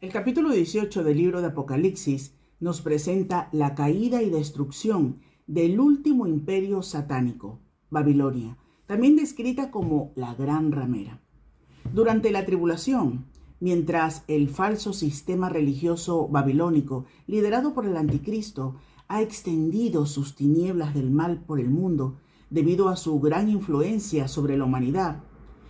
El capítulo 18 del libro de Apocalipsis nos presenta la caída y destrucción del último imperio satánico, Babilonia, también descrita como la gran ramera. Durante la tribulación, mientras el falso sistema religioso babilónico, liderado por el anticristo, ha extendido sus tinieblas del mal por el mundo debido a su gran influencia sobre la humanidad,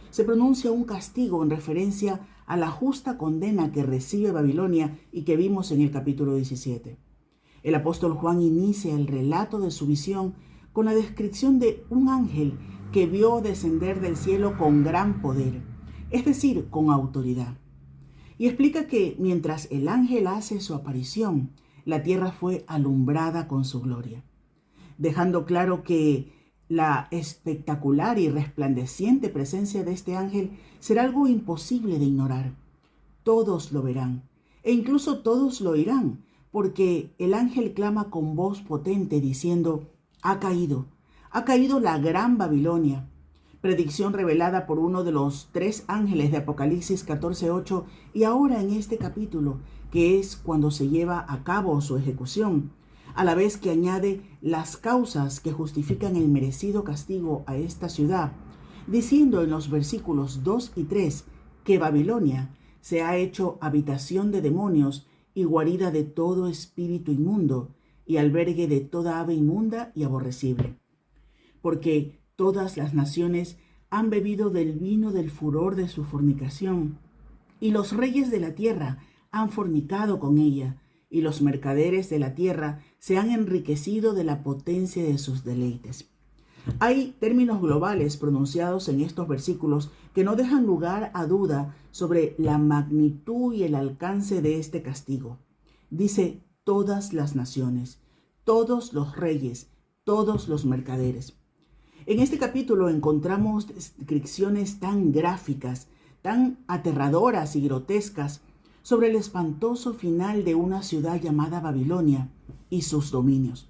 se pronuncia un castigo en referencia a la justa condena que recibe Babilonia y que vimos en el capítulo 17. El apóstol Juan inicia el relato de su visión con la descripción de un ángel que vio descender del cielo con gran poder, es decir, con autoridad. Y explica que mientras el ángel hace su aparición, la tierra fue alumbrada con su gloria, dejando claro que la espectacular y resplandeciente presencia de este ángel será algo imposible de ignorar. Todos lo verán, e incluso todos lo oirán, porque el ángel clama con voz potente diciendo: ha caído la gran Babilonia. Predicción revelada por uno de los 3 ángeles de Apocalipsis 14:8, y ahora en este capítulo, que es cuando se lleva a cabo su ejecución, a la vez que añade las causas que justifican el merecido castigo a esta ciudad, diciendo en los versículos 2 y 3 que Babilonia se ha hecho habitación de demonios y guarida de todo espíritu inmundo y albergue de toda ave inmunda y aborrecible. Porque todas las naciones han bebido del vino del furor de su fornicación, y los reyes de la tierra han fornicado con ella, y los mercaderes de la tierra se han enriquecido de la potencia de sus deleites. Hay términos globales pronunciados en estos versículos que no dejan lugar a duda sobre la magnitud y el alcance de este castigo. Dice todas las naciones, todos los reyes, todos los mercaderes. En este capítulo encontramos descripciones tan gráficas, tan aterradoras y grotescas sobre el espantoso final de una ciudad llamada Babilonia y sus dominios.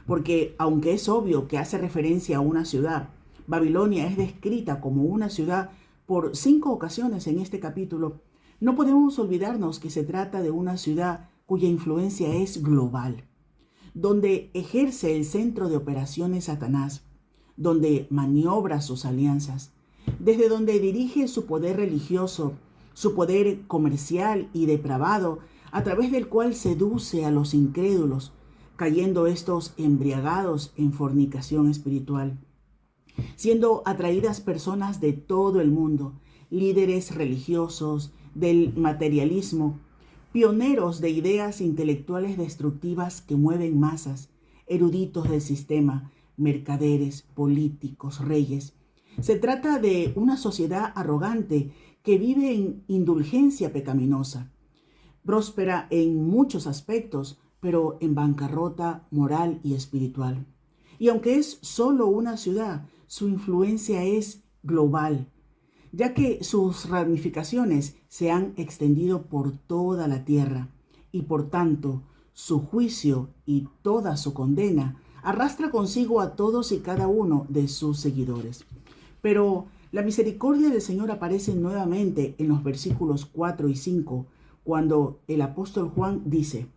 Porque aunque es obvio que hace referencia a una ciudad, Babilonia es descrita como una ciudad por 5 ocasiones en este capítulo, no podemos olvidarnos que se trata de una ciudad cuya influencia es global, donde ejerce el centro de operaciones Satanás, donde maniobra sus alianzas, desde donde dirige su poder religioso, su poder comercial y depravado, a través del cual seduce a los incrédulos, cayendo estos embriagados en fornicación espiritual, siendo atraídas personas de todo el mundo, líderes religiosos del materialismo, pioneros de ideas intelectuales destructivas que mueven masas, eruditos del sistema, mercaderes, políticos, reyes. Se trata de una sociedad arrogante que vive en indulgencia pecaminosa, próspera en muchos aspectos, pero en bancarrota moral y espiritual. Y aunque es solo una ciudad, su influencia es global, ya que sus ramificaciones se han extendido por toda la tierra, y por tanto su juicio y toda su condena arrastra consigo a todos y cada uno de sus seguidores. Pero la misericordia del Señor aparece nuevamente en los versículos 4 y 5, cuando el apóstol Juan dice: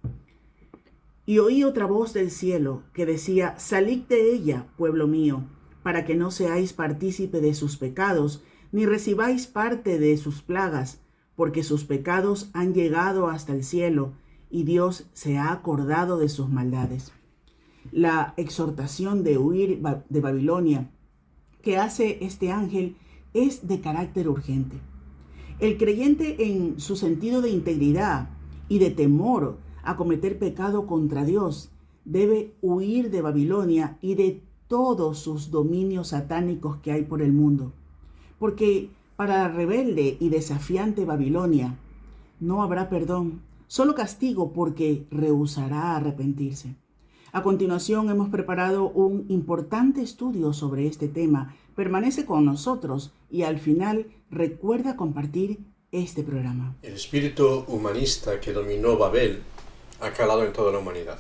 y oí otra voz del cielo que decía: salid de ella, pueblo mío, para que no seáis partícipe de sus pecados, ni recibáis parte de sus plagas, porque sus pecados han llegado hasta el cielo, y Dios se ha acordado de sus maldades. La exhortación de huir de Babilonia que hace este ángel es de carácter urgente. El creyente, en su sentido de integridad y de temor a cometer pecado contra Dios, debe huir de Babilonia y de todos sus dominios satánicos que hay por el mundo. Porque para la rebelde y desafiante Babilonia no habrá perdón, solo castigo, porque rehusará arrepentirse. A continuación hemos preparado un importante estudio sobre este tema. Permanece con nosotros y al final recuerda compartir este programa. El espíritu humanista que dominó Babel ha calado en toda la humanidad.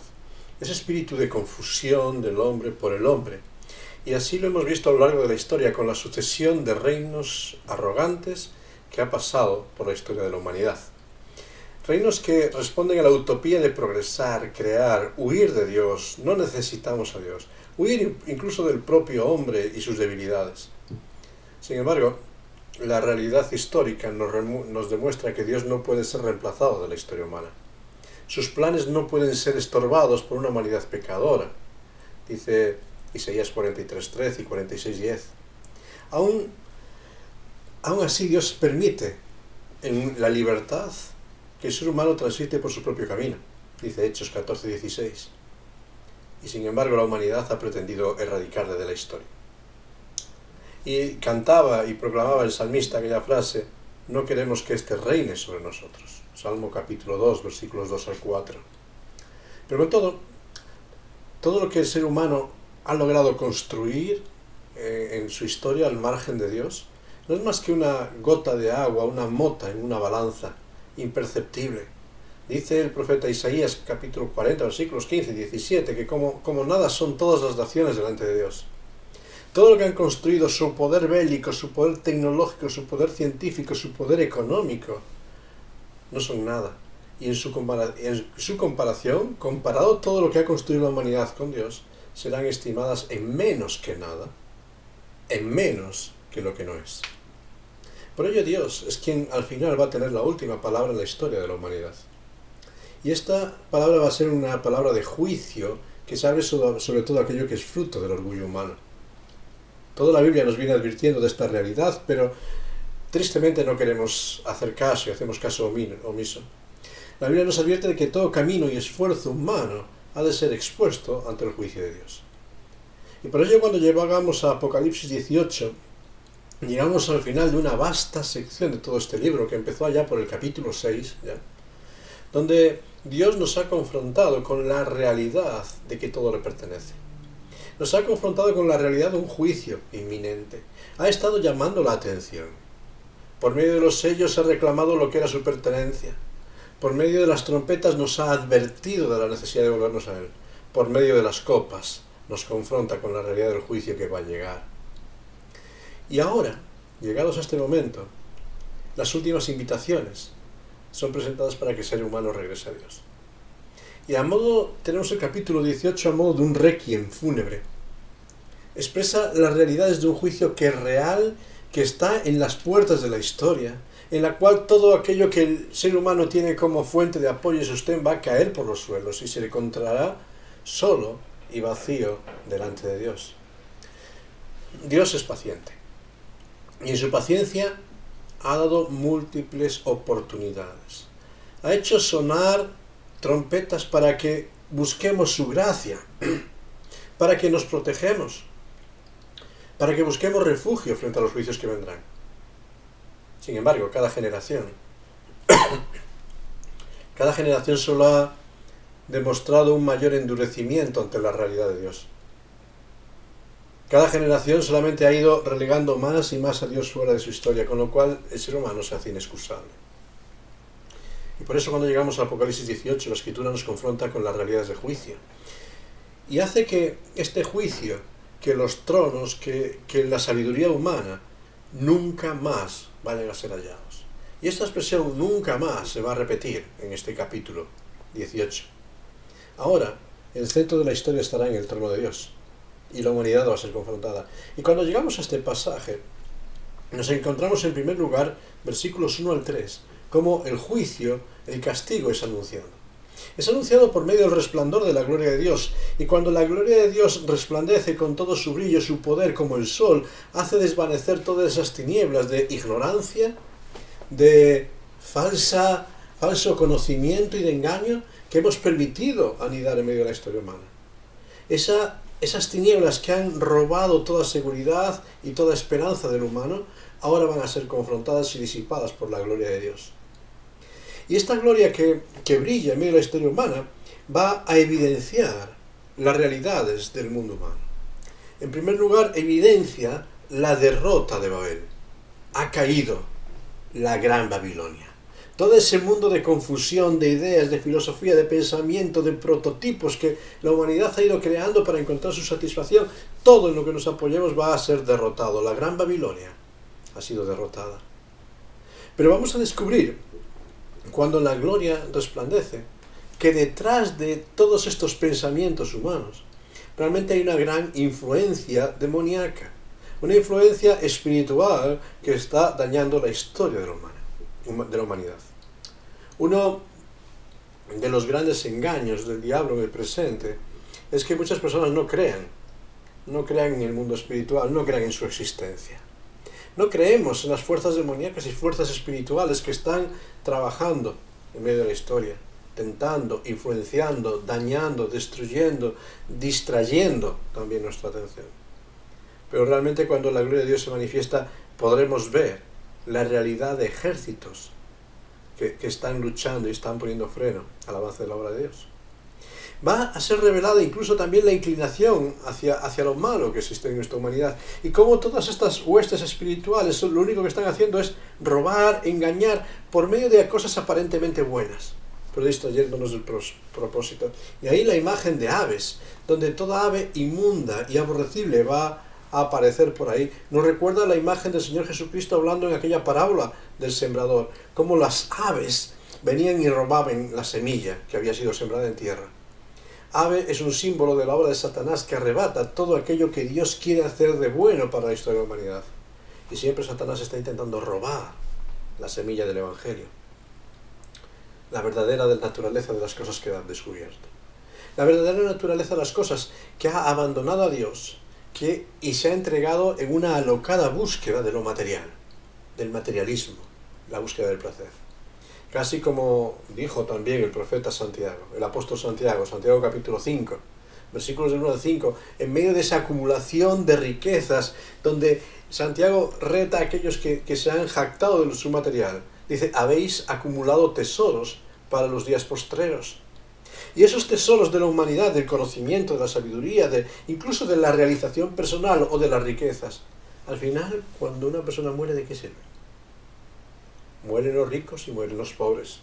Ese espíritu de confusión del hombre por el hombre. Y así lo hemos visto a lo largo de la historia con la sucesión de reinos arrogantes que ha pasado por la historia de la humanidad. Reinos que responden a la utopía de progresar, crear, huir de Dios. No necesitamos a Dios. Huir incluso del propio hombre y sus debilidades. Sin embargo, la realidad histórica nos demuestra que Dios no puede ser reemplazado de la historia humana. Sus planes no pueden ser estorbados por una humanidad pecadora. Dice Isaías 43:13 y 46:10. Aún así Dios permite en la libertad que el ser humano transite por su propio camino. Dice Hechos 14:16. Y sin embargo la humanidad ha pretendido erradicarle de la historia. Y cantaba y proclamaba el salmista aquella frase: no queremos que éste reine sobre nosotros. Salmo capítulo 2, versículos 2 al 4. Pero con todo lo que el ser humano ha logrado construir en su historia al margen de Dios, no es más que una gota de agua, una mota en una balanza, imperceptible. Dice el profeta Isaías capítulo 40, versículos 15 y 17, que como nada son todas las naciones delante de Dios. Todo lo que han construido, su poder bélico, su poder tecnológico, su poder científico, su poder económico, no son nada. Y en su comparación, comparado todo lo que ha construido la humanidad con Dios, serán estimadas en menos que nada, en menos que lo que no es. Por ello Dios es quien al final va a tener la última palabra en la historia de la humanidad. Y esta palabra va a ser una palabra de juicio que se abre sobre todo aquello que es fruto del orgullo humano. Toda la Biblia nos viene advirtiendo de esta realidad, pero tristemente no queremos hacer caso y hacemos caso omiso. La Biblia nos advierte de que todo camino y esfuerzo humano ha de ser expuesto ante el juicio de Dios. Y por ello cuando llegamos a Apocalipsis 18, llegamos al final de una vasta sección de todo este libro, que empezó allá por el capítulo 6, ¿ya? Donde Dios nos ha confrontado con la realidad de que todo le pertenece. Nos ha confrontado con la realidad de un juicio inminente. Ha estado llamando la atención. Por medio de los sellos ha reclamado lo que era su pertenencia. Por medio de las trompetas nos ha advertido de la necesidad de volvernos a Él. Por medio de las copas nos confronta con la realidad del juicio que va a llegar. Y ahora, llegados a este momento, las últimas invitaciones son presentadas para que el ser humano regrese a Dios. Y tenemos el capítulo 18 a modo de un requiem fúnebre. Expresa las realidades de un juicio que es real, que está en las puertas de la historia, en la cual todo aquello que el ser humano tiene como fuente de apoyo y sostén va a caer por los suelos y se le encontrará solo y vacío delante de Dios. Dios es paciente. Y en su paciencia ha dado múltiples oportunidades. Ha hecho sonar trompetas para que busquemos su gracia, para que nos protegemos, para que busquemos refugio frente a los juicios que vendrán. Sin embargo, cada generación solo ha demostrado un mayor endurecimiento ante la realidad de Dios. Cada generación solamente ha ido relegando más y más a Dios fuera de su historia, con lo cual el ser humano se hace inexcusable. Y por eso cuando llegamos al Apocalipsis 18, la Escritura nos confronta con las realidades de juicio. Y hace que este juicio, que los tronos, que la sabiduría humana, nunca más vayan a ser hallados. Y esta expresión nunca más se va a repetir en este capítulo 18. Ahora, el centro de la historia estará en el trono de Dios. Y la humanidad va a ser confrontada. Y cuando llegamos a este pasaje, nos encontramos en primer lugar, versículos 1 al 3, como el juicio, el castigo es anunciado. Es anunciado por medio del resplandor de la gloria de Dios. Y cuando la gloria de Dios resplandece con todo su brillo, su poder como el sol, hace desvanecer todas esas tinieblas de ignorancia, de falso conocimiento y de engaño que hemos permitido anidar en medio de la historia humana. Esas tinieblas que han robado toda seguridad y toda esperanza del humano, ahora van a ser confrontadas y disipadas por la gloria de Dios. Y esta gloria que brilla en medio de la historia humana va a evidenciar las realidades del mundo humano. En primer lugar, evidencia la derrota de Babel. Ha caído. la Gran Babilonia. Todo ese mundo de confusión, de ideas, de filosofía, de pensamiento, de prototipos que la humanidad ha ido creando para encontrar su satisfacción, todo en lo que nos apoyemos va a ser derrotado. La Gran Babilonia ha sido derrotada. Pero vamos a descubrir, cuando la gloria resplandece, que detrás de todos estos pensamientos humanos, realmente hay una gran influencia demoníaca, una influencia espiritual que está dañando la historia de la humanidad. Uno de los grandes engaños del diablo en el presente es que muchas personas no crean en el mundo espiritual, no crean en su existencia. No creemos en las fuerzas demoníacas y fuerzas espirituales que están trabajando en medio de la historia, tentando, influenciando, dañando, destruyendo, distrayendo también nuestra atención. Pero realmente cuando la gloria de Dios se manifiesta, podremos ver la realidad de ejércitos que están luchando y están poniendo freno al avance de la obra de Dios. Va a ser revelada incluso también la inclinación hacia lo malo que existe en nuestra humanidad, y cómo todas estas huestes espirituales lo único que están haciendo es robar, engañar, por medio de cosas aparentemente buenas, pero distrayéndonos del propósito. Y ahí la imagen de aves, donde toda ave inmunda y aborrecible va a aparecer por ahí, nos recuerda la imagen del Señor Jesucristo hablando en aquella parábola del sembrador, cómo las aves venían y robaban la semilla que había sido sembrada en tierra. Ave es un símbolo de la obra de Satanás que arrebata todo aquello que Dios quiere hacer de bueno para la historia de la humanidad. Y siempre Satanás está intentando robar la semilla del Evangelio, la verdadera naturaleza de las cosas que han descubierto. La verdadera naturaleza de las cosas que ha abandonado a Dios y se ha entregado en una alocada búsqueda de lo material, del materialismo, la búsqueda del placer. Casi como dijo también el profeta Santiago, el apóstol Santiago, Santiago capítulo 5, versículos del 1 al 5, en medio de esa acumulación de riquezas, donde Santiago reta a aquellos que se han jactado de su material. Dice, habéis acumulado tesoros para los días postreros. Y esos tesoros de la humanidad, del conocimiento, de la sabiduría, incluso de la realización personal o de las riquezas, al final, cuando una persona muere, ¿de qué sirve? Mueren los ricos y mueren los pobres.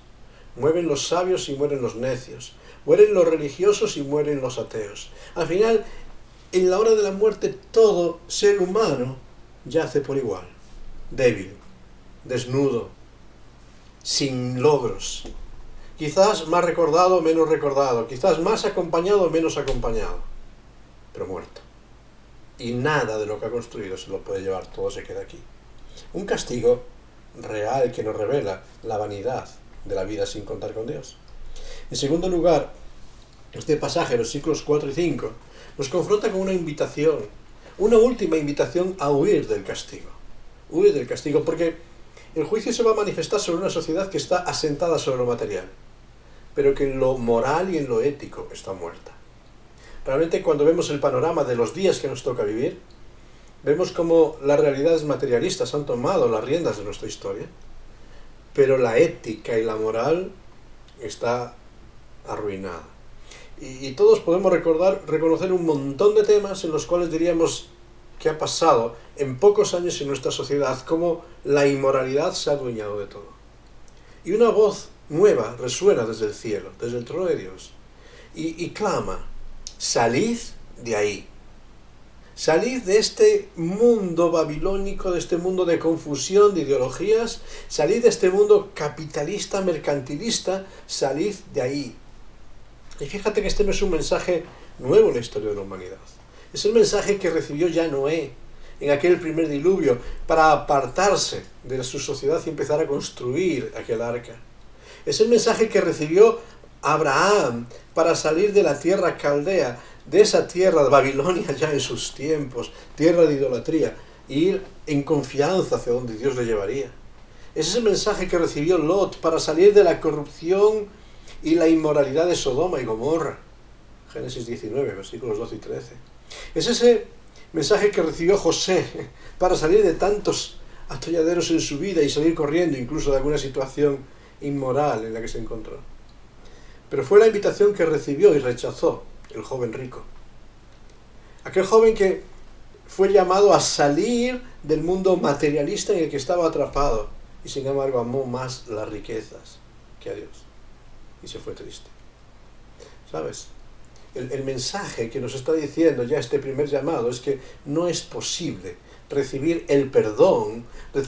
Mueren los sabios y mueren los necios. Mueren los religiosos y mueren los ateos. Al final, en la hora de la muerte, todo ser humano yace por igual. Débil, desnudo, sin logros. Quizás más recordado o menos recordado. Quizás más acompañado o menos acompañado. Pero muerto. Y nada de lo que ha construido se lo puede llevar, todo se queda aquí. Un castigo real que nos revela la vanidad de la vida sin contar con Dios. En segundo lugar, este pasaje, versículos 4 y 5, nos confronta con una invitación, una última invitación a huir del castigo. Huir del castigo, porque el juicio se va a manifestar sobre una sociedad que está asentada sobre lo material, pero que en lo moral y en lo ético está muerta. Realmente cuando vemos el panorama de los días que nos toca vivir, vemos cómo las realidades materialistas han tomado las riendas de nuestra historia, pero la ética y la moral está arruinada. Y todos podemos reconocer un montón de temas en los cuales diríamos que ha pasado en pocos años en nuestra sociedad, cómo la inmoralidad se ha adueñado de todo. Y una voz nueva resuena desde el cielo, desde el trono de Dios, y clama, salid de ahí. Salid de este mundo babilónico, de este mundo de confusión, de ideologías, salid de este mundo capitalista, mercantilista, salid de ahí. Y fíjate que este no es un mensaje nuevo en la historia de la humanidad. Es el mensaje que recibió ya Noé en aquel primer diluvio para apartarse de su sociedad y empezar a construir aquel arca. Es el mensaje que recibió Abraham para salir de la tierra caldea, de esa tierra de Babilonia ya en sus tiempos, tierra de idolatría, e ir en confianza hacia donde Dios le llevaría. Ese es el mensaje que recibió Lot para salir de la corrupción y la inmoralidad de Sodoma y Gomorra. Génesis 19, versículos 12 y 13. Es ese mensaje que recibió José para salir de tantos atolladeros en su vida y salir corriendo incluso de alguna situación inmoral en la que se encontró. Pero fue la invitación que recibió y rechazó el joven rico. Aquel joven que fue llamado a salir del mundo materialista en el que estaba atrapado y sin embargo amó más las riquezas que a Dios y se fue triste. ¿Sabes? El mensaje que nos está diciendo ya este primer llamado es que no es posible recibir el perdón,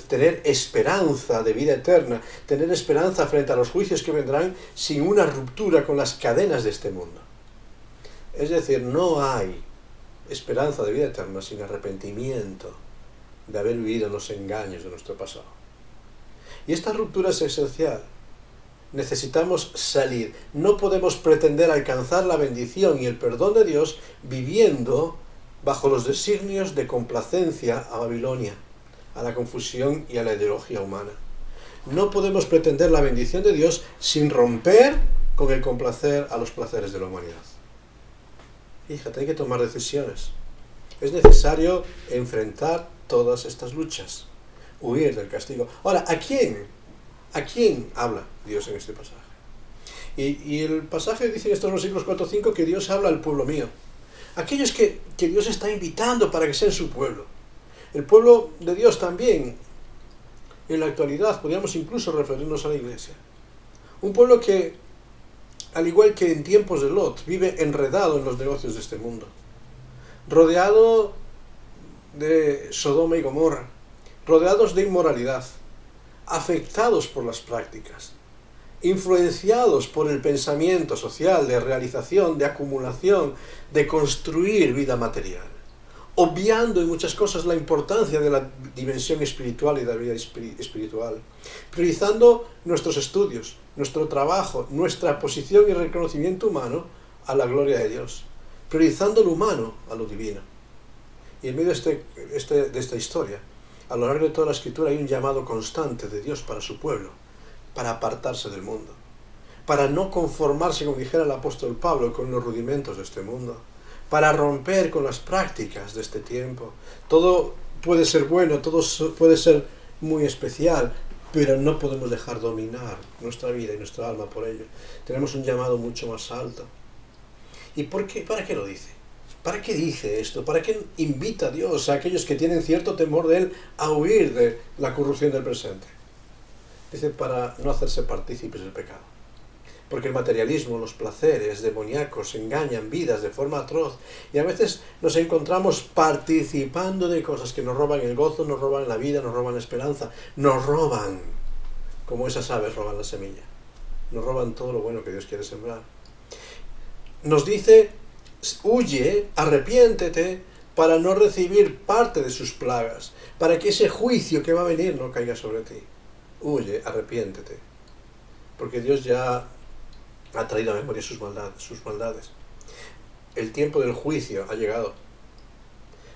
tener esperanza de vida eterna, tener esperanza frente a los juicios que vendrán sin una ruptura con las cadenas de este mundo. Es decir, no hay esperanza de vida eterna sin arrepentimiento de haber vivido en los engaños de nuestro pasado. Y esta ruptura es esencial. Necesitamos salir. No podemos pretender alcanzar la bendición y el perdón de Dios viviendo bajo los designios de complacencia a Babilonia, a la confusión y a la ideología humana. No podemos pretender la bendición de Dios sin romper con el complacer a los placeres de la humanidad. Fíjate, hay que tomar decisiones. Es necesario enfrentar todas estas luchas, huir del castigo. Ahora, ¿a quién habla Dios en este pasaje? Y el pasaje dice en estos versículos 4 o 5 que Dios habla al pueblo mío. Aquellos que Dios está invitando para que sean su pueblo. El pueblo de Dios también, en la actualidad, podríamos incluso referirnos a la iglesia. Un pueblo que, al igual que en tiempos de Lot, vive enredado en los negocios de este mundo. Rodeado de Sodoma y Gomorra. Rodeados de inmoralidad. Afectados por las prácticas. Influenciados por el pensamiento social de realización, de acumulación, de construir vida material, obviando en muchas cosas la importancia de la dimensión espiritual y de la vida espiritual, priorizando nuestros estudios, nuestro trabajo, nuestra posición y reconocimiento humano a la gloria de Dios, priorizando lo humano a lo divino. Y en medio de esta historia, a lo largo de toda la Escritura hay un llamado constante de Dios para su pueblo, para apartarse del mundo, para no conformarse, como dijera el apóstol Pablo, con los rudimentos de este mundo, para romper con las prácticas de este tiempo. Todo puede ser bueno, todo puede ser muy especial, pero no podemos dejar dominar nuestra vida y nuestra alma por ello. Tenemos un llamado mucho más alto. ¿Y por qué? ¿Para qué lo dice? ¿Para qué dice esto? ¿Para qué invita a Dios a aquellos que tienen cierto temor de Él a huir de la corrupción del presente? Dice, para no hacerse partícipes del pecado. Porque el materialismo, los placeres demoníacos engañan vidas de forma atroz y a veces nos encontramos participando de cosas que nos roban el gozo, nos roban la vida, nos roban la esperanza, nos roban, como esas aves roban la semilla, nos roban todo lo bueno que Dios quiere sembrar. Nos dice, huye, arrepiéntete para no recibir parte de sus plagas, para que ese juicio que va a venir no caiga sobre ti. Huye, arrepiéntete, porque Dios ya ha traído a memoria sus maldades. El tiempo del juicio ha llegado.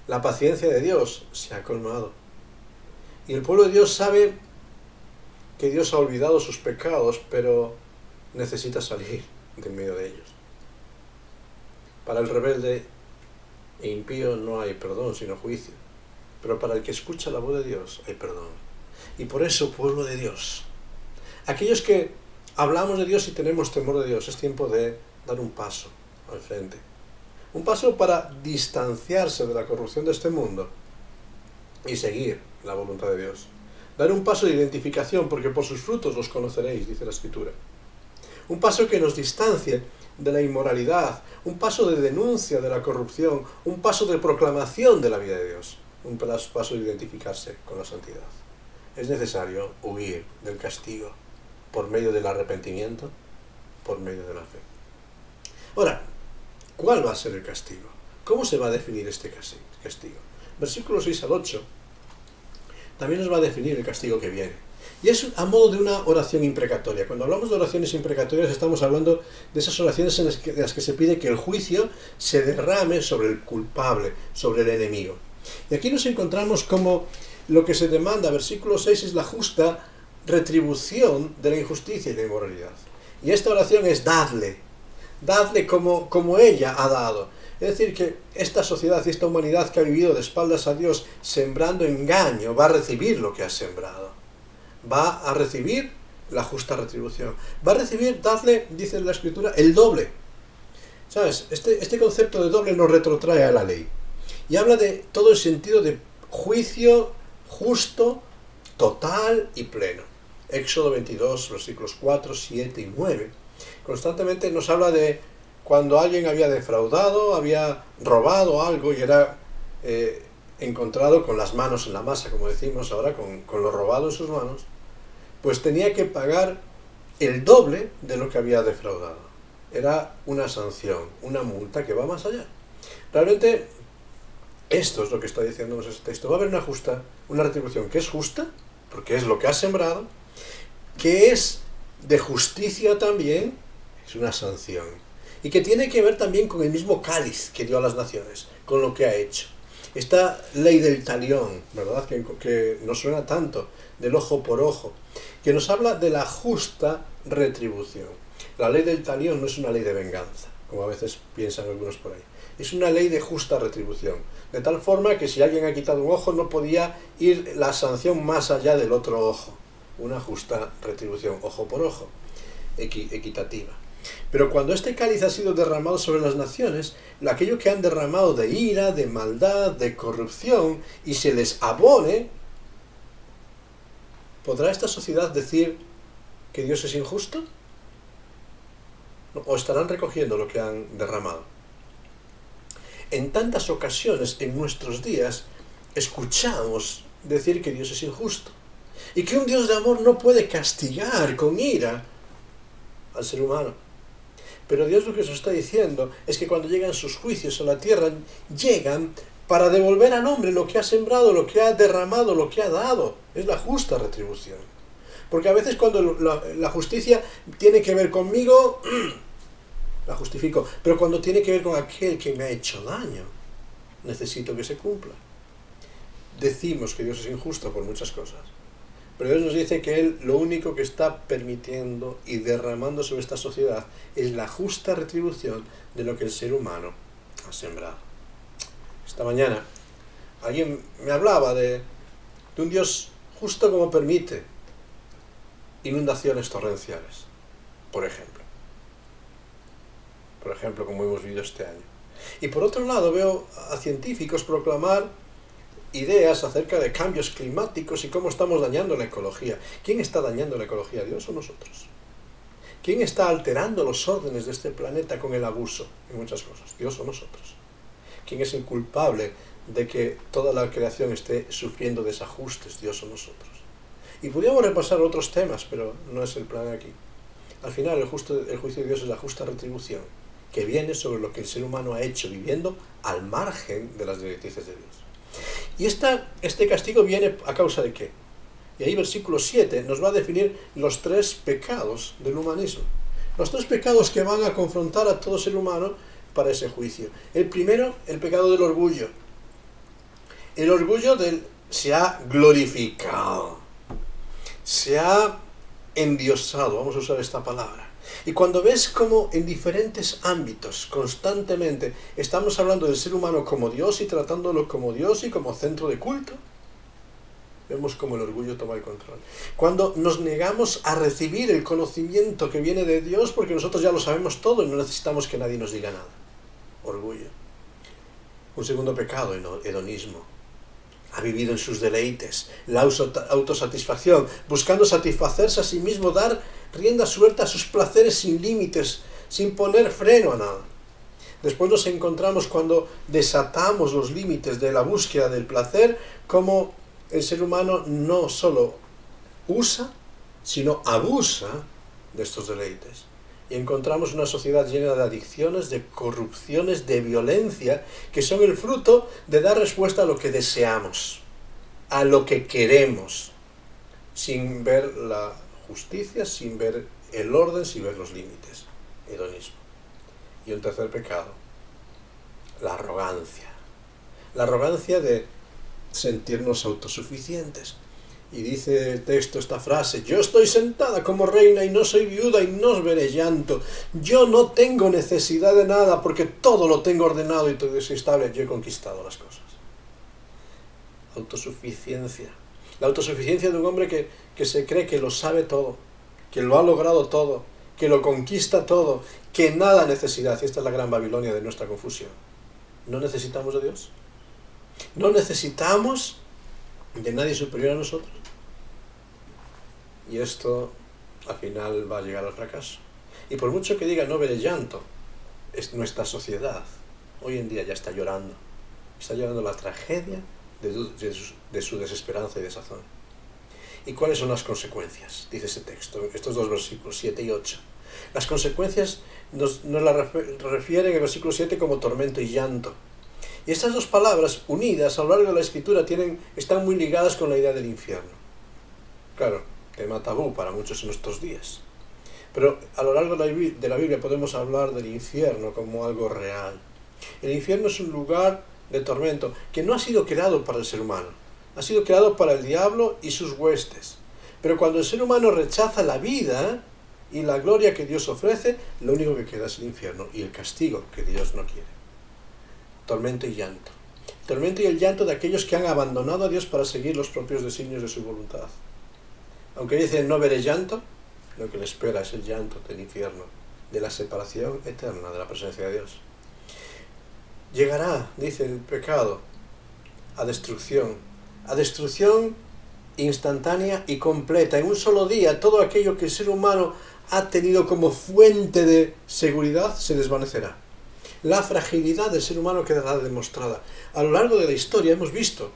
La paciencia de Dios se ha colmado. Y el pueblo de Dios sabe que Dios ha olvidado sus pecados, pero necesita salir de en medio de ellos. Para el rebelde e impío no hay perdón, sino juicio. Pero para el que escucha la voz de Dios hay perdón. Y por eso, pueblo de Dios, aquellos que hablamos de Dios y tenemos temor de Dios, es tiempo de dar un paso al frente. Un paso para distanciarse de la corrupción de este mundo y seguir la voluntad de Dios. Dar un paso de identificación, porque por sus frutos los conoceréis, dice la Escritura. Un paso que nos distancie de la inmoralidad, un paso de denuncia de la corrupción, un paso de proclamación de la vida de Dios, un paso de identificarse con la santidad. Es necesario huir del castigo por medio del arrepentimiento, por medio de la fe. Ahora, ¿cuál va a ser el castigo? ¿Cómo se va a definir este castigo? Versículos 6 al 8 también nos va a definir el castigo que viene. Y es a modo de una oración imprecatoria. Cuando hablamos de oraciones imprecatorias estamos hablando de esas oraciones en las que se pide que el juicio se derrame sobre el culpable, sobre el enemigo. Y aquí nos encontramos como lo que se demanda, versículo 6, es la justa retribución de la injusticia y la inmoralidad. Y esta oración es dadle como ella ha dado. Es decir, que esta sociedad y esta humanidad que ha vivido de espaldas a Dios sembrando engaño va a recibir lo que ha sembrado. Va a recibir la justa retribución. Va a recibir, dadle, dice la Escritura, el doble. ¿Sabes? Este concepto de doble nos retrotrae a la ley. Y habla de todo el sentido de juicio justo, total y pleno. Éxodo 22, versículos 4, 7 y 9, constantemente nos habla de cuando alguien había defraudado, había robado algo y era encontrado con las manos en la masa, como decimos ahora, con lo robado en sus manos, pues tenía que pagar el doble de lo que había defraudado. Era una sanción, una multa que va más allá. Realmente, esto es lo que está diciéndonos este texto. Va a haber una retribución que es justa, porque es lo que has sembrado, que es de justicia también, es una sanción, y que tiene que ver también con el mismo cáliz que dio a las naciones, con lo que ha hecho. Esta ley del talión, ¿verdad?, que nos suena tanto, del ojo por ojo, que nos habla de la justa retribución. La ley del talión no es una ley de venganza, como a veces piensan algunos por ahí. Es una ley de justa retribución, de tal forma que si alguien ha quitado un ojo no podía ir la sanción más allá del otro ojo. Una justa retribución, ojo por ojo, equitativa. Pero cuando este cáliz ha sido derramado sobre las naciones, aquello que han derramado de ira, de maldad, de corrupción, y se les abone, ¿podrá esta sociedad decir que Dios es injusto? ¿O estarán recogiendo lo que han derramado? En tantas ocasiones en nuestros días escuchamos decir que Dios es injusto y que un Dios de amor no puede castigar con ira al ser humano. Pero Dios lo que nos está diciendo es que cuando llegan sus juicios a la tierra, llegan para devolver al hombre lo que ha sembrado, lo que ha derramado, lo que ha dado. Es la justa retribución. Porque a veces cuando la justicia tiene que ver conmigo, la justifico. Pero cuando tiene que ver con aquel que me ha hecho daño, necesito que se cumpla. Decimos que Dios es injusto por muchas cosas. Pero Dios nos dice que Él lo único que está permitiendo y derramando sobre esta sociedad es la justa retribución de lo que el ser humano ha sembrado. Esta mañana alguien me hablaba de un Dios justo como permite inundaciones torrenciales, por ejemplo. Por ejemplo, como hemos vivido este año. Y por otro lado veo a científicos proclamar ideas acerca de cambios climáticos y cómo estamos dañando la ecología. ¿Quién está dañando la ecología, Dios o nosotros? ¿Quién está alterando los órdenes de este planeta con el abuso en muchas cosas, Dios o nosotros? ¿Quién es el culpable de que toda la creación esté sufriendo desajustes, Dios o nosotros? Y podríamos repasar otros temas, pero no es el plan aquí. Al final el juicio de Dios es la justa retribución que viene sobre lo que el ser humano ha hecho viviendo al margen de las directrices de Dios. Y este castigo viene a causa de ¿qué? Y ahí versículo 7 nos va a definir los 3 pecados del humanismo. Los 3 pecados que van a confrontar a todo ser humano para ese juicio. El primero, el pecado del orgullo. El orgullo se ha glorificado, se ha endiosado, vamos a usar esta palabra. Y cuando ves cómo en diferentes ámbitos, constantemente, estamos hablando del ser humano como Dios y tratándolo como Dios y como centro de culto, vemos cómo el orgullo toma el control. Cuando nos negamos a recibir el conocimiento que viene de Dios porque nosotros ya lo sabemos todo y no necesitamos que nadie nos diga nada. Orgullo. Un segundo pecado, hedonismo. Ha vivido en sus deleites, la autosatisfacción, buscando satisfacerse a sí mismo, dar rienda suelta a sus placeres sin límites, sin poner freno a nada. Después nos encontramos cuando desatamos los límites de la búsqueda del placer, como el ser humano no solo usa, sino abusa de estos deleites. Y encontramos una sociedad llena de adicciones, de corrupciones, de violencia, que son el fruto de dar respuesta a lo que deseamos, a lo que queremos, sin ver la justicia, sin ver el orden, sin ver los límites. Hedonismo. Y un tercer pecado, la arrogancia. La arrogancia de sentirnos autosuficientes. Y dice el texto esta frase: yo estoy sentada como reina y no soy viuda y no os veré llanto. Yo no tengo necesidad de nada porque todo lo tengo ordenado y todo es estable. Yo he conquistado las cosas. Autosuficiencia. La autosuficiencia de un hombre que se cree que lo sabe todo, que lo ha logrado todo, que lo conquista todo, que nada necesidad. Y esta es la gran Babilonia de nuestra confusión. ¿No necesitamos de Dios? ¿No necesitamos de nadie superior a nosotros? Y esto al final va a llegar al fracaso. Y por mucho que diga no veré llanto, es nuestra sociedad hoy en día ya está llorando. Está llorando la tragedia de su desesperanza y desazón. ¿Y cuáles son las consecuencias? Dice ese texto, estos dos versículos, 7 y 8. Las consecuencias nos las refiere en el versículo 7 como tormento y llanto. Y estas dos palabras, unidas a lo largo de la Escritura, están muy ligadas con la idea del infierno. Claro, tema tabú para muchos en nuestros días. Pero a lo largo de la Biblia podemos hablar del infierno como algo real. El infierno es un lugar de tormento que no ha sido creado para el ser humano. Ha sido creado para el diablo y sus huestes. Pero cuando el ser humano rechaza la vida y la gloria que Dios ofrece, lo único que queda es el infierno y el castigo que Dios no quiere. Tormento y llanto. Tormento y el llanto de aquellos que han abandonado a Dios para seguir los propios designios de su voluntad. Aunque dicen no veré llanto, lo que le espera es el llanto del infierno, de la separación eterna de la presencia de Dios. Llegará, dice el pecado, a destrucción instantánea y completa. En un solo día, todo aquello que el ser humano ha tenido como fuente de seguridad se desvanecerá. La fragilidad del ser humano quedará demostrada. A lo largo de la historia hemos visto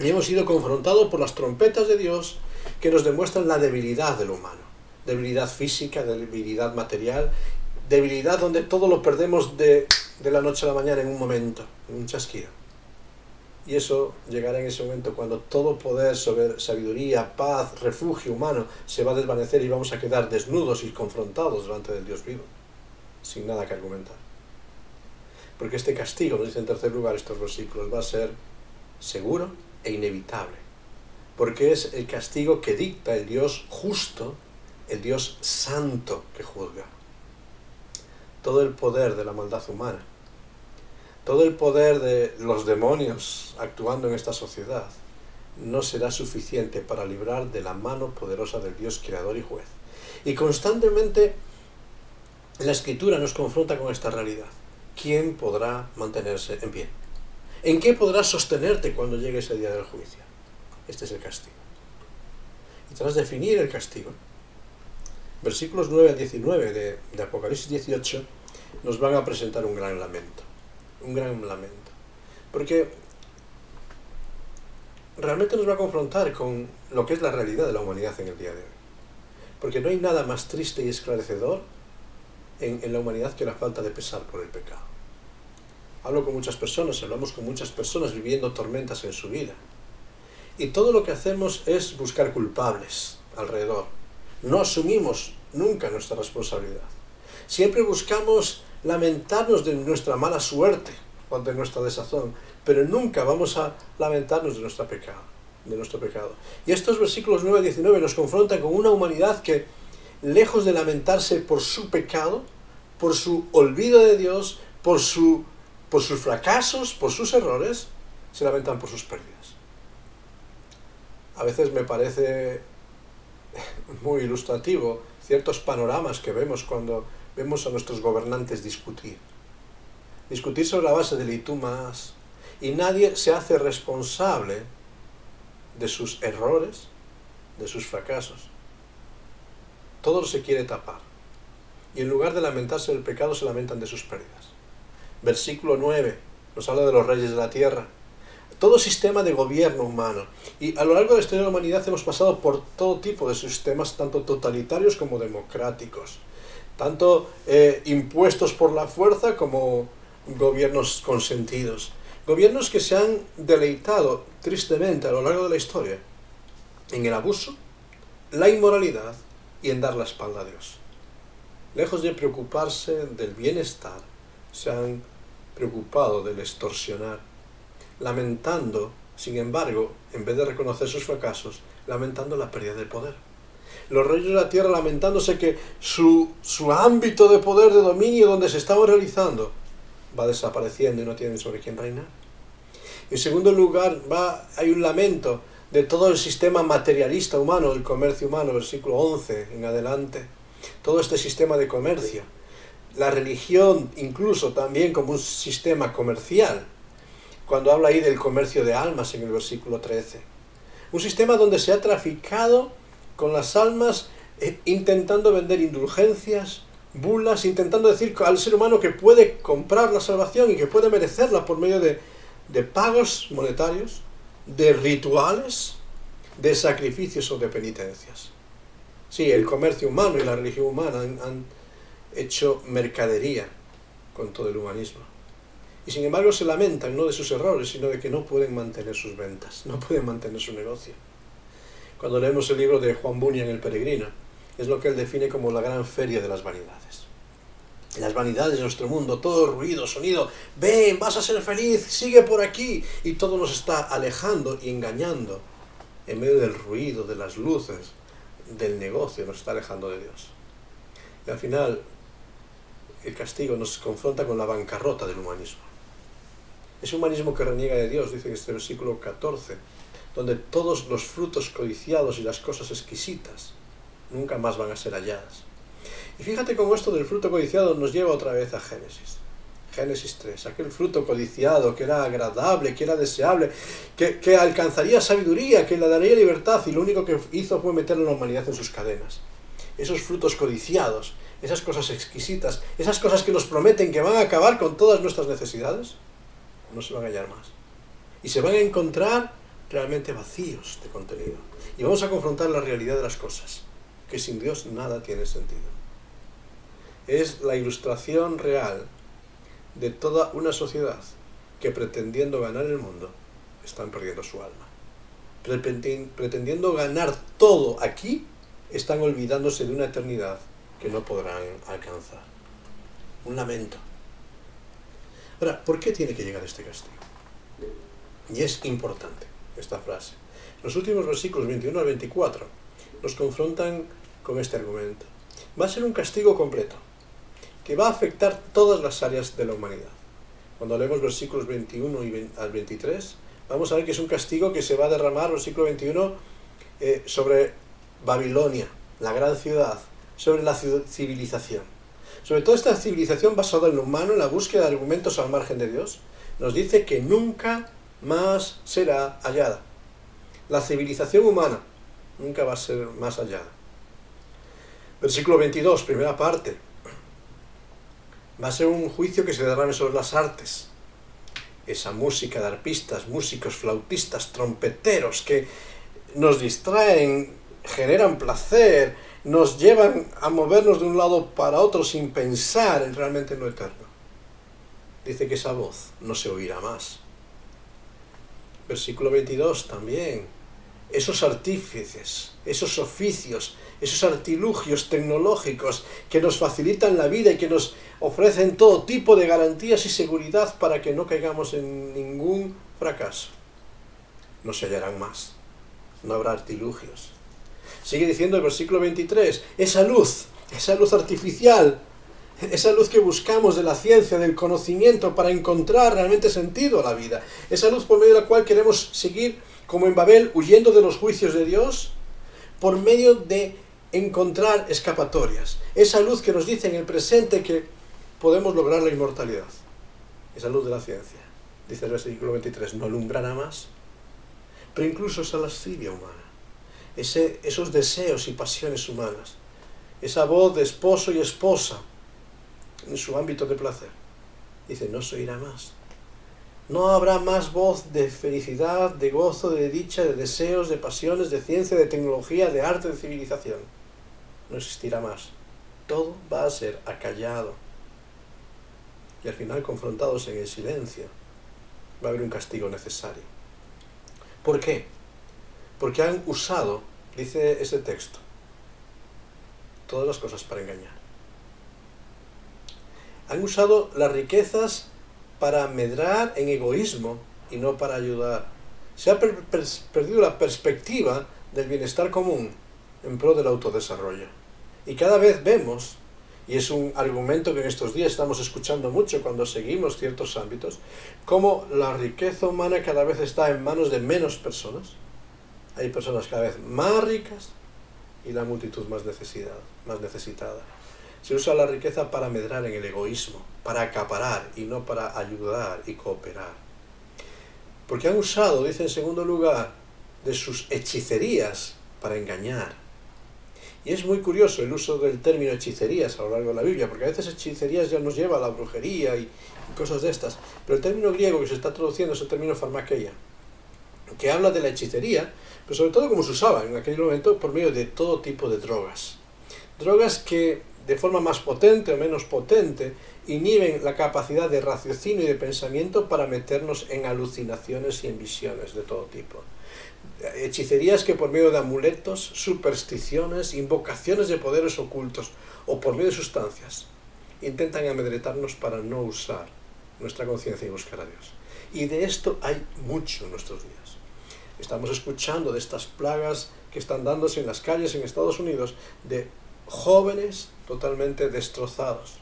y hemos sido confrontados por las trompetas de Dios que nos demuestran la debilidad del humano. Debilidad física, debilidad material, debilidad donde todo lo perdemos de la noche a la mañana en un momento, en un chasquido. Y eso llegará en ese momento cuando todo poder sobre sabiduría, paz, refugio humano se va a desvanecer y vamos a quedar desnudos y confrontados delante del Dios vivo, sin nada que argumentar. Porque este castigo, nos dice en tercer lugar estos versículos, va a ser seguro e inevitable. Porque es el castigo que dicta el Dios justo, el Dios santo que juzga. Todo el poder de la maldad humana, todo el poder de los demonios actuando en esta sociedad, no será suficiente para librar de la mano poderosa del Dios creador y juez. Y constantemente la Escritura nos confronta con esta realidad. ¿Quién podrá mantenerse en pie? ¿En qué podrás sostenerte cuando llegue ese día del juicio? Este es el castigo. Y tras definir el castigo, versículos 9 al 19 de Apocalipsis 18 nos van a presentar un gran lamento. Un gran lamento. Porque realmente nos va a confrontar con lo que es la realidad de la humanidad en el día de hoy. Porque no hay nada más triste y esclarecedor en la humanidad que la falta de pesar por el pecado. Hablo con muchas personas, hablamos con muchas personas viviendo tormentas en su vida. Y todo lo que hacemos es buscar culpables alrededor. No asumimos nunca nuestra responsabilidad. Siempre buscamos lamentarnos de nuestra mala suerte o de nuestra desazón, pero nunca vamos a lamentarnos de nuestro pecado. Y estos versículos 9 a 19 nos confrontan con una humanidad que, lejos de lamentarse por su pecado, por su olvido de Dios, por sus fracasos, por sus errores, se lamentan por sus pérdidas. A veces me parece muy ilustrativo ciertos panoramas que vemos cuando vemos a nuestros gobernantes discutir sobre la base del y tú más, y nadie se hace responsable de sus errores, de sus fracasos. Todo se quiere tapar, y en lugar de lamentarse del pecado se lamentan de sus pérdidas. Versículo 9 nos habla de los reyes de la tierra, todo sistema de gobierno humano, y a lo largo de la historia de la humanidad hemos pasado por todo tipo de sistemas, tanto totalitarios como democráticos, tanto impuestos por la fuerza como gobiernos consentidos, gobiernos que se han deleitado tristemente a lo largo de la historia en el abuso, la inmoralidad y en dar la espalda a Dios. Lejos de preocuparse del bienestar, se han preocupado del extorsionar, lamentando, sin embargo, en vez de reconocer sus fracasos, lamentando la pérdida de poder. Los reyes de la tierra lamentándose que su ámbito de poder, de dominio donde se estaba realizando, va desapareciendo y no tienen sobre quién reinar. En segundo lugar, hay un lamento de todo el sistema materialista humano, el comercio humano, versículo 11 en adelante. Todo este sistema de comercio. La religión incluso también como un sistema comercial. Cuando habla ahí del comercio de almas en el versículo 13. Un sistema donde se ha traficado con las almas, intentando vender indulgencias, bulas, intentando decir al ser humano que puede comprar la salvación y que puede merecerla por medio de pagos monetarios, de rituales, de sacrificios o de penitencias. Sí, el comercio humano y la religión humana han hecho mercadería con todo el humanismo. Y sin embargo se lamentan no de sus errores, sino de que no pueden mantener sus ventas, no pueden mantener su negocio. Cuando leemos el libro de Juan Bunyan, El Peregrino, es lo que él define como la gran feria de las vanidades. Las vanidades de nuestro mundo, todo ruido, sonido, ven, vas a ser feliz, sigue por aquí, y todo nos está alejando y engañando en medio del ruido, de las luces, del negocio, nos está alejando de Dios. Y al final, el castigo nos confronta con la bancarrota del humanismo. Ese humanismo que reniega de Dios, dice en este versículo 14, donde todos los frutos codiciados y las cosas exquisitas nunca más van a ser halladas. Y fíjate cómo esto del fruto codiciado nos lleva otra vez a Génesis. Génesis 3, aquel fruto codiciado que era agradable, que era deseable, que alcanzaría sabiduría, que le daría libertad, y lo único que hizo fue meter a la humanidad en sus cadenas. Esos frutos codiciados, esas cosas exquisitas, esas cosas que nos prometen que van a acabar con todas nuestras necesidades, no se van a hallar más. Y se van a encontrar realmente vacíos de contenido. Y vamos a confrontar la realidad de las cosas, que sin Dios nada tiene sentido. Es la ilustración real de toda una sociedad que, pretendiendo ganar el mundo, están perdiendo su alma. Pretendiendo ganar todo aquí, están olvidándose de una eternidad que no podrán alcanzar. Un lamento. Ahora, ¿por qué tiene que llegar este castigo? Y es importante esta frase. Los últimos versículos 21 al 24 nos confrontan con este argumento. Va a ser un castigo completo, que va a afectar todas las áreas de la humanidad. Cuando leemos versículos 21 al 23, vamos a ver que es un castigo que se va a derramar, versículo 21, sobre Babilonia, la gran ciudad, sobre la civilización. Sobre toda esta civilización basada en lo humano, en la búsqueda de argumentos al margen de Dios, nos dice que nunca más será hallada. La civilización humana nunca va a ser más hallada. Versículo 22, primera parte. Va a ser un juicio que se derrame sobre las artes. Esa música de arpistas, músicos, flautistas, trompeteros que nos distraen, generan placer, nos llevan a movernos de un lado para otro sin pensar realmente en lo eterno. Dice que esa voz no se oirá más. Versículo 22 también. Esos artífices, esos oficios, esos artilugios tecnológicos que nos facilitan la vida y que nos ofrecen todo tipo de garantías y seguridad para que no caigamos en ningún fracaso, no se hallarán más. No habrá artilugios. Sigue diciendo el versículo 23, esa luz artificial, esa luz que buscamos de la ciencia, del conocimiento para encontrar realmente sentido a la vida, esa luz por medio de la cual queremos seguir como en Babel, huyendo de los juicios de Dios, por medio de encontrar escapatorias. Esa luz que nos dice en el presente que podemos lograr la inmortalidad. Esa luz de la ciencia, dice el versículo 23, no alumbrará más. Pero incluso esa lascivia humana, esos deseos y pasiones humanas, esa voz de esposo y esposa en su ámbito de placer, dice, no se oirá más. No habrá más voz de felicidad, de gozo, de dicha, de deseos, de pasiones, de ciencia, de tecnología, de arte, de civilización. No existirá más. Todo va a ser acallado. Y al final, confrontados en el silencio, va a haber un castigo necesario. ¿Por qué? Porque han usado, dice ese texto, todas las cosas para engañar. Han usado las riquezas para medrar en egoísmo y no para ayudar. Se ha perdido la perspectiva del bienestar común en pro del autodesarrollo. Y cada vez vemos, y es un argumento que en estos días estamos escuchando mucho cuando seguimos ciertos ámbitos, cómo la riqueza humana cada vez está en manos de menos personas. Hay personas cada vez más ricas y la multitud más necesitada. Se usa la riqueza para medrar en el egoísmo, para acaparar y no para ayudar y cooperar. Porque han usado, dice en segundo lugar, de sus hechicerías para engañar, Y es muy curioso el uso del término hechicerías a lo largo de la Biblia, porque a veces hechicerías ya nos lleva a la brujería y cosas de estas. Pero el término griego que se está traduciendo es el término farmakeia, que habla de la hechicería, pero sobre todo como se usaba en aquel momento por medio de todo tipo de drogas. Drogas que de forma más potente o menos potente inhiben la capacidad de raciocinio y de pensamiento para meternos en alucinaciones y en visiones de todo tipo. Hechicerías que por medio de amuletos, supersticiones, invocaciones de poderes ocultos o por medio de sustancias intentan amedretarnos para no usar nuestra conciencia y buscar a Dios. Y de esto hay mucho en nuestros días. Estamos escuchando de estas plagas que están dándose en las calles en Estados Unidos de jóvenes totalmente destrozados.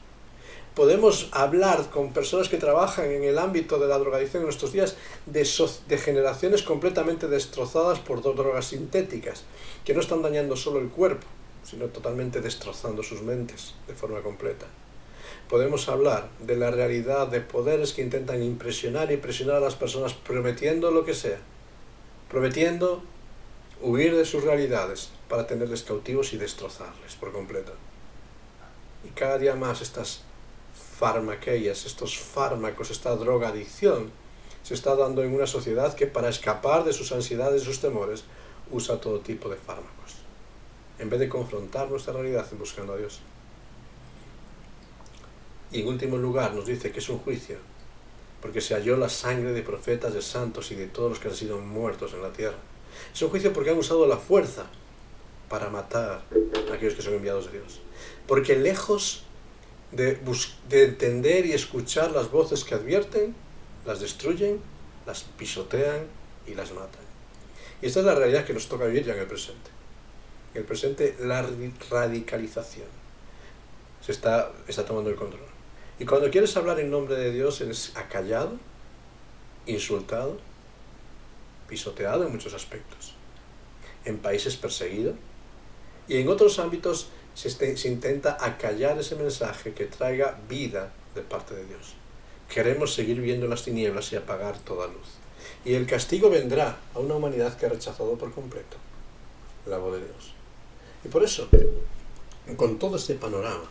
Podemos hablar con personas que trabajan en el ámbito de la drogadicción en nuestros días de generaciones completamente destrozadas por drogas sintéticas, que no están dañando solo el cuerpo, sino totalmente destrozando sus mentes de forma completa. Podemos hablar de la realidad de poderes que intentan impresionar y presionar a las personas prometiendo lo que sea, prometiendo huir de sus realidades para tenerles cautivos y destrozarles por completo. Y cada día más estas farmaqueias, estos fármacos, esta drogadicción se está dando en una sociedad que para escapar de sus ansiedades y sus temores usa todo tipo de fármacos, en vez de confrontar nuestra realidad buscando a Dios. Y en último lugar nos dice que es un juicio, porque se halló la sangre de profetas, de santos y de todos los que han sido muertos en la tierra. Es un juicio porque han usado la fuerza para matar a aquellos que son enviados de Dios. Porque lejos de entender y escuchar las voces que advierten, las destruyen, las pisotean y las matan. Y esta es la realidad que nos toca vivir ya en el presente. En el presente la radicalización se está tomando el control. Y cuando quieres hablar en nombre de Dios eres acallado, insultado, pisoteado en muchos aspectos. En países perseguido y en otros ámbitos se intenta acallar ese mensaje que traiga vida de parte de Dios. Queremos seguir viendo las tinieblas y apagar toda luz. Y el castigo vendrá a una humanidad que ha rechazado por completo la voz de Dios. Y por eso, con todo este panorama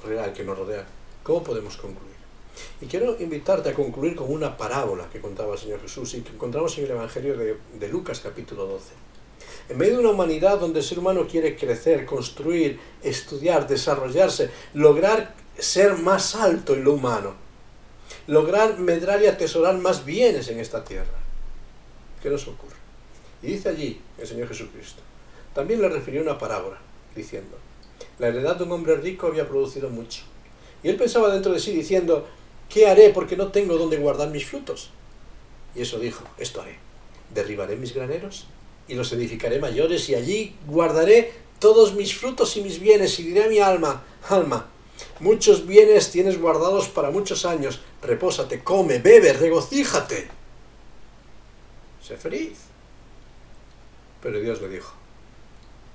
real que nos rodea, ¿cómo podemos concluir? Y quiero invitarte a concluir con una parábola que contaba el Señor Jesús y que encontramos en el Evangelio de Lucas capítulo 12. En medio de una humanidad donde el ser humano quiere crecer, construir, estudiar, desarrollarse, lograr ser más alto en lo humano, lograr medrar y atesorar más bienes en esta tierra, ¿qué nos ocurre? Y dice allí el Señor Jesucristo, también le refirió una parábola, diciendo, la heredad de un hombre rico había producido mucho. Y él pensaba dentro de sí diciendo, ¿qué haré porque no tengo donde guardar mis frutos? Y eso dijo, esto haré, derribaré mis graneros y los edificaré mayores y allí guardaré todos mis frutos y mis bienes y diré a mi alma, alma, muchos bienes tienes guardados para muchos años, repósate, come, bebe, regocíjate, sé feliz. Pero Dios le dijo,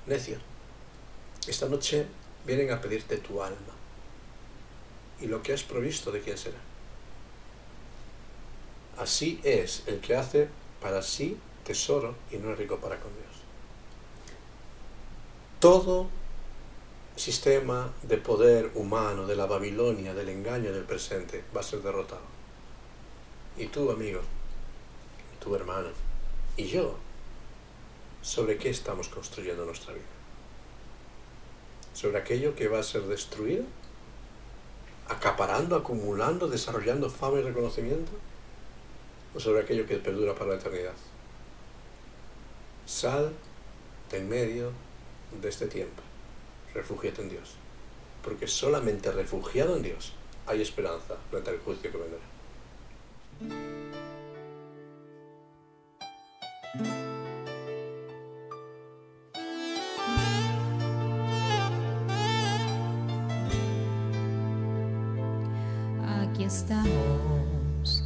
necio, esta noche vienen a pedirte tu alma. ¿Y lo que has provisto de quién será? Así es el que hace para sí tesoro y no es rico para con Dios. Todo sistema de poder humano, de la Babilonia, del engaño del presente, va a ser derrotado. Y tú, amigo, tu hermano, y yo, ¿sobre qué estamos construyendo nuestra vida? ¿Sobre aquello que va a ser destruido? ¿Acaparando, acumulando, desarrollando fama y reconocimiento? ¿O sobre aquello que perdura para la eternidad? Sal de en medio de este tiempo. Refúgiate en Dios. Porque solamente refugiado en Dios hay esperanza frente al juicio que vendrá. Aquí estamos,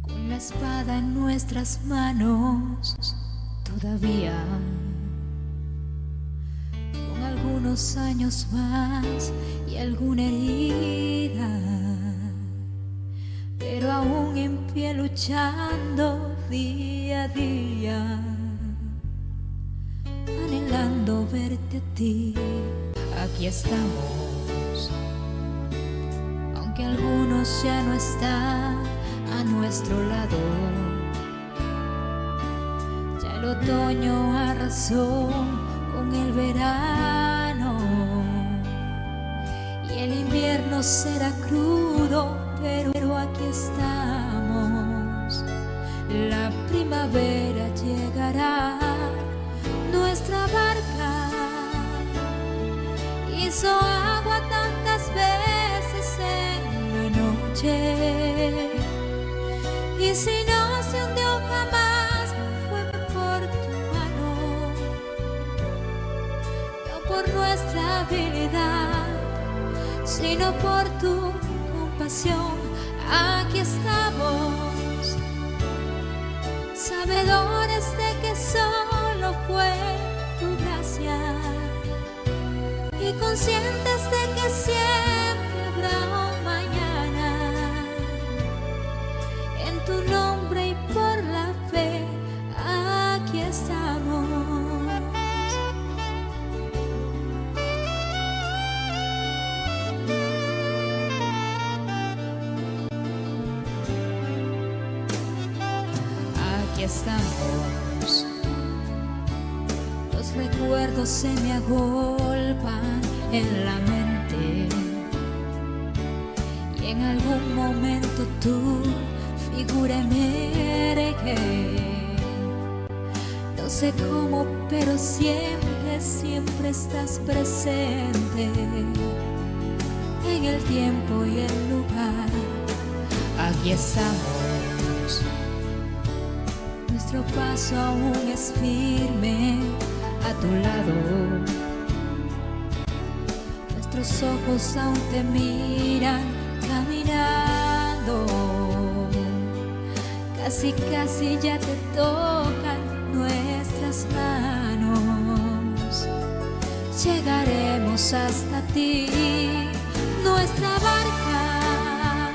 con la espada en nuestras manos, todavía, con algunos años más y alguna herida, pero aún en pie luchando día a día, anhelando anhelando verte a ti. Aquí estamos, aunque algunos ya no están a nuestro lado. Ya el otoño arrasó con el verano y el invierno será crudo, pero aquí estamos. La primavera llegará, nuestra barca hizo agua tantas veces en la noche, y si no se hundió jamás fue por tu mano, no por nuestra habilidad, sino por tu compasión. Aquí estamos, sabedores de que solo fue tu gracia, y conscientes de que siempre habrá un mañana. En tu nombre y por la fe, aquí estamos. Aquí estamos. Los recuerdos se me agolpan en la mente, y en algún momento tu figura emerge. No sé cómo, pero siempre, siempre estás presente en el tiempo y el lugar. Aquí estamos. Nuestro paso aún es firme a tu lado. Nuestros ojos aún te miran caminando. Casi, casi ya te tocan nuestras manos. Llegaremos hasta ti. Nuestra barca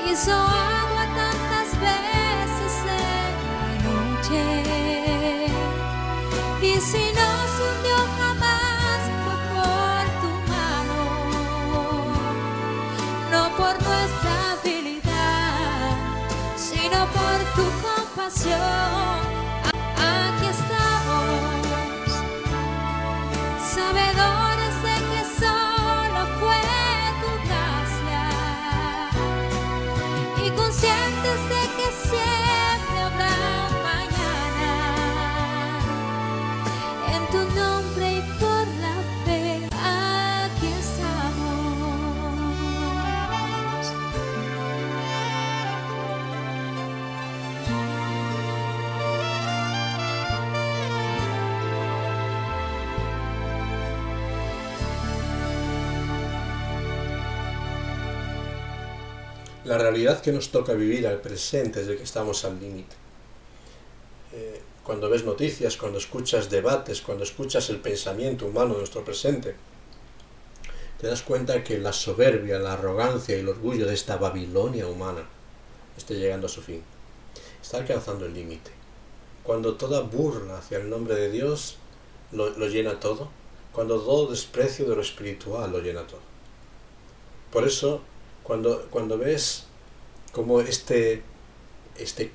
hizo agua tantas veces en la noche, y si no se hundió jamás fue por tu mano, no por nuestra habilidad, sino por tu compasión. Aquí estamos, sabedores de que solo fue tu gracia, y conscientes de que siempre habrá un mañana. En tu nombre y por la fe, aquí estamos. La realidad que nos toca vivir al presente es de que estamos al límite. Cuando ves noticias, cuando escuchas debates, cuando escuchas el pensamiento humano de nuestro presente, te das cuenta que la soberbia, la arrogancia y el orgullo de esta Babilonia humana está llegando a su fin. Está alcanzando el límite. Cuando toda burla hacia el nombre de Dios lo llena todo, cuando todo desprecio de lo espiritual lo llena todo. Por eso, cuando ves cómo este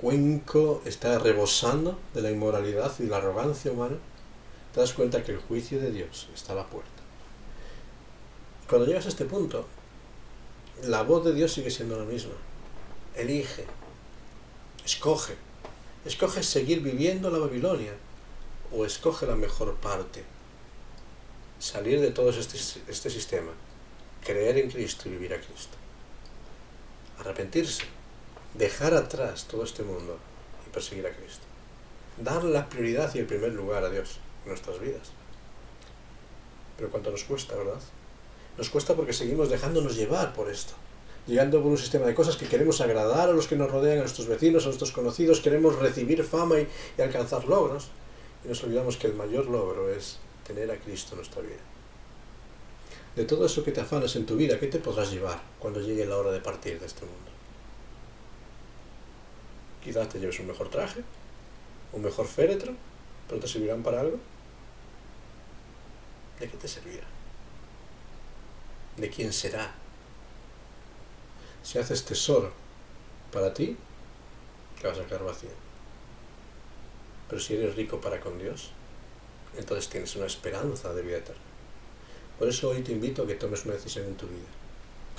cuenco está rebosando de la inmoralidad y la arrogancia humana, te das cuenta que el juicio de Dios está a la puerta. Cuando llegas a este punto, la voz de Dios sigue siendo la misma. Elige, escoge seguir viviendo la Babilonia, o escoge la mejor parte, salir de todo este sistema, creer en Cristo y vivir a Cristo. Arrepentirse, dejar atrás todo este mundo y perseguir a Cristo. Dar la prioridad y el primer lugar a Dios en nuestras vidas. Pero cuánto nos cuesta, ¿verdad? Nos cuesta porque seguimos dejándonos llevar por esto. Llegando por un sistema de cosas que queremos agradar a los que nos rodean, a nuestros vecinos, a nuestros conocidos, queremos recibir fama y alcanzar logros. Y nos olvidamos que el mayor logro es tener a Cristo en nuestra vida. De todo eso que te afanas en tu vida, ¿qué te podrás llevar cuando llegue la hora de partir de este mundo? Quizás te lleves un mejor traje, un mejor féretro, pero ¿te servirán para algo? ¿De qué te servirá? ¿De quién será? Si haces tesoro para ti, te vas a quedar vacío. Pero si eres rico para con Dios, entonces tienes una esperanza de vida eterna. Por eso hoy te invito a que tomes una decisión en tu vida.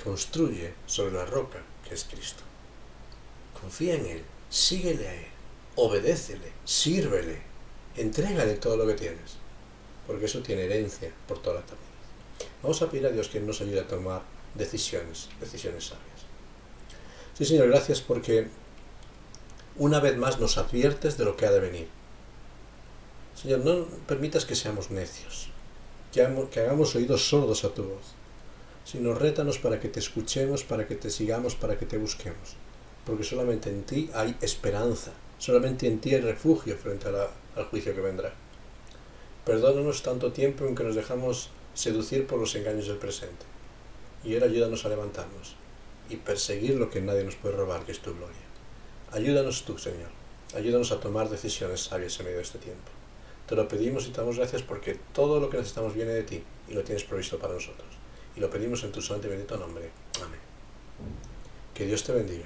Construye sobre la roca que es Cristo. Confía en Él, síguele a Él, obedécele, sírvele, entrégale todo lo que tienes, porque eso tiene herencia por toda la eternidad. Vamos a pedir a Dios que nos ayude a tomar decisiones sabias. Sí, Señor, gracias porque una vez más nos adviertes de lo que ha de venir. Señor, no permitas que seamos necios, que hagamos oídos sordos a tu voz, sino rétanos para que te escuchemos, para que te sigamos, para que te busquemos, porque solamente en ti hay esperanza, solamente en ti hay refugio frente al juicio que vendrá. Perdónanos tanto tiempo en que nos dejamos seducir por los engaños del presente, y ahora ayúdanos a levantarnos y perseguir lo que nadie nos puede robar, que es tu gloria. Ayúdanos tú, Señor, ayúdanos a tomar decisiones sabias en medio de este tiempo. Te lo pedimos y te damos gracias porque todo lo que necesitamos viene de ti y lo tienes provisto para nosotros. Y lo pedimos en tu santo y bendito nombre. Amén. Que Dios te bendiga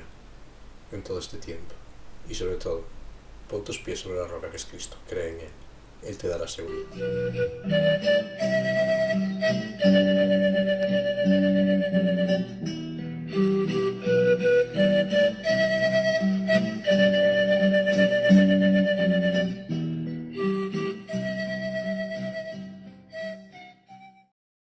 en todo este tiempo. Y sobre todo, pon tus pies sobre la roca que es Cristo. Cree en Él. Él te dará seguridad.